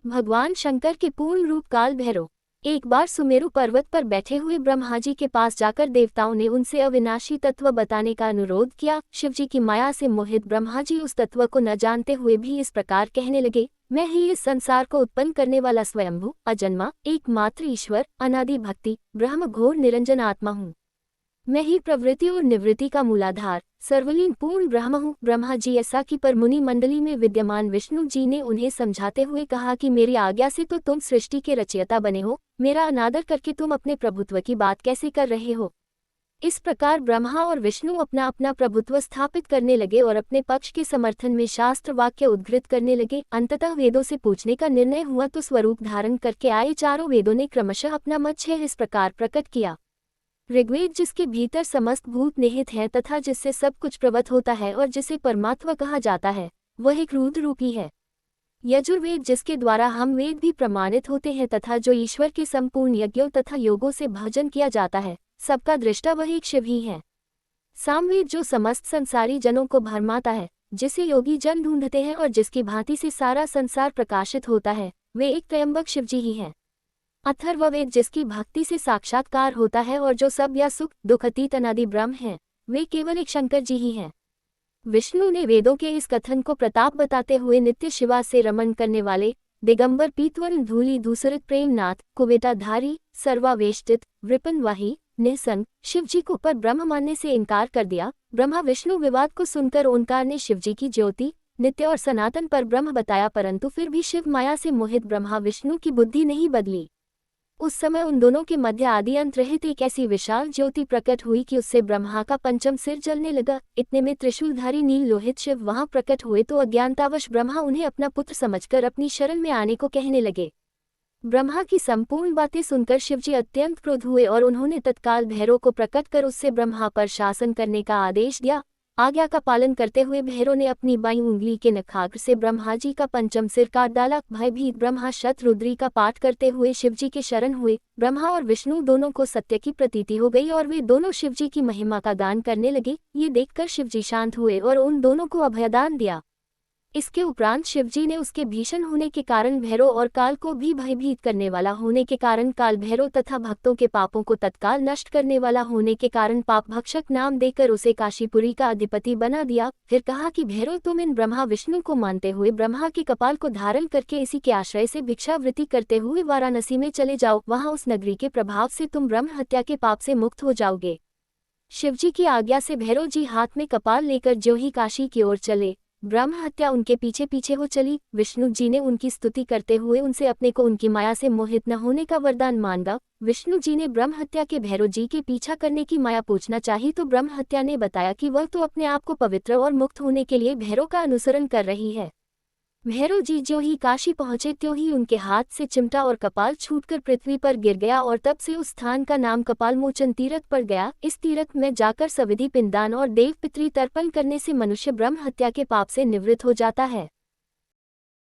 भगवान शंकर के पूर्ण रूप काल भैरव। एक बार सुमेरु पर्वत पर बैठे हुए ब्रह्मा जी के पास जाकर देवताओं ने उनसे अविनाशी तत्व बताने का अनुरोध किया। शिवजी की माया से मोहित ब्रह्मा जी उस तत्व को न जानते हुए भी इस प्रकार कहने लगे, मैं ही इस संसार को उत्पन्न करने वाला स्वयंभू, अजन्मा, एकमात्र ईश्वर, अनादि भक्ति, ब्रह्म घोर निरंजन आत्मा हूँ। मैं ही प्रवृत्ति और निवृत्ति का मूलाधार, सर्वलीन पूर्ण ब्रह्म हूँ। ब्रह्मा जी ऐसा कि पर मुनि मंडली में विद्यमान विष्णु जी ने उन्हें समझाते हुए कहा कि मेरी आज्ञा से तो तुम सृष्टि के रचयिता बने हो, मेरा अनादर करके तुम अपने प्रभुत्व की बात कैसे कर रहे हो। इस प्रकार ब्रह्मा और विष्णु अपना अपना प्रभुत्व स्थापित करने लगे और अपने पक्ष के समर्थन में शास्त्र वाक्य उद्धृत करने लगे। अंततः वेदों से पूछने का निर्णय हुआ तो स्वरूप धारण करके आए चारों वेदों ने क्रमशः अपना मत 6 इस प्रकार प्रकट किया। ऋग्वेद जिसके भीतर समस्त भूत निहित है तथा जिससे सब कुछ प्रवत होता है और जिसे परमात्मा कहा जाता है, वह एक रुद्र रूपी है। यजुर्वेद जिसके द्वारा हम वेद भी प्रमाणित होते हैं तथा जो ईश्वर के संपूर्ण यज्ञों तथा योगों से भजन किया जाता है, सबका दृष्टा वह एक शिव ही है। सामवेद जो समस्त संसारी जनों को भरमाता है, जिसे योगी जन ढूंढते हैं और जिसकी भांति से सारा संसार प्रकाशित होता है, वे एक त्रयंबक शिवजी ही हैं। अथर्ववेद जिसकी भक्ति से साक्षात्कार होता है और जो सब या सुख दुख अतीत अनादि ब्रह्म हैं, वे केवल एक शंकर जी ही हैं। विष्णु ने वेदों के इस कथन को प्रताप बताते हुए नित्य शिवा से रमण करने वाले दिगंबर पीतवर्ण धूलि धूसरित प्रेमनाथ कुवेटाधारी सर्वावेष्टित वृपनवाही निःसंग शिवजी को पर ब्रह्म मानने से इनकार कर दिया। ब्रह्मा विष्णु विवाद को सुनकर ओंकार ने शिवजी की ज्योति नित्य और सनातन पर ब्रह्म बताया, परंतु फिर भी शिव माया से मोहित ब्रह्मा विष्णु की बुद्धि नहीं बदली। उस समय उन दोनों के मध्य आदि अंत रहित एक ऐसी विशाल ज्योति प्रकट हुई कि उससे ब्रह्मा का पंचम सिर जलने लगा। इतने में त्रिशूलधारी नील लोहित शिव वहां प्रकट हुए तो अज्ञानतावश ब्रह्मा उन्हें अपना पुत्र समझकर अपनी शरण में आने को कहने लगे। ब्रह्मा की संपूर्ण बातें सुनकर शिवजी अत्यंत क्रोध हुए और उन्होंने तत्काल भैरव को प्रकट कर उससे ब्रह्मा पर शासन करने का आदेश दिया। आज्ञा का पालन करते हुए भैरव ने अपनी बाईं उंगली के नखाग्र से ब्रह्मा जी का पंचम सिर काट डाला। भयभीत ब्रह्मा शतरुद्री का पाठ करते हुए शिवजी के शरण हुए। ब्रह्मा और विष्णु दोनों को सत्य की प्रतीति हो गई और वे दोनों शिवजी की महिमा का गान करने लगे। ये देखकर शिवजी शांत हुए और उन दोनों को अभयदान दिया। इसके उपरांत शिवजी ने उसके भीषण होने के कारण भैरव और काल को भी भयभीत करने वाला होने के कारण काल भैरव तथा भक्तों के पापों को तत्काल नष्ट करने वाला होने के कारण पाप भक्षक नाम देकर उसे काशीपुरी का अधिपति बना दिया। फिर कहा कि भैरव तुम इन ब्रह्मा विष्णु को मानते हुए ब्रह्मा के कपाल को धारण करके इसी के आश्रय से भिक्षावृत्ति करते हुए वाराणसी में चले जाओ, वहां उस नगरी के प्रभाव से तुम ब्रह्म हत्या के पाप से मुक्त हो जाओगे। शिवजी की आज्ञा से भैरव जी हाथ में कपाल लेकर ज्यों ही काशी की ओर चले, ब्रह्म हत्या उनके पीछे पीछे हो चली। विष्णु जी ने उनकी स्तुति करते हुए उनसे अपने को उनकी माया से मोहित न होने का वरदान मांगा। विष्णु जी ने ब्रह्म हत्या के भैरव जी के पीछा करने की माया पूछना चाही तो ब्रह्म हत्या ने बताया कि वह तो अपने आप को पवित्र और मुक्त होने के लिए भैरव का अनुसरण कर रही है। भैरव जी ज्यों ही काशी पहुंचे त्यों ही उनके हाथ से चिमटा और कपाल छूटकर पृथ्वी पर गिर गया और तब से उस स्थान का नाम कपालमोचन तीर्थ पड़ गया। इस तीर्थ में जाकर सविधि पिंडदान और देव पितृ तर्पण करने से मनुष्य ब्रह्म हत्या के पाप से निवृत्त हो जाता है।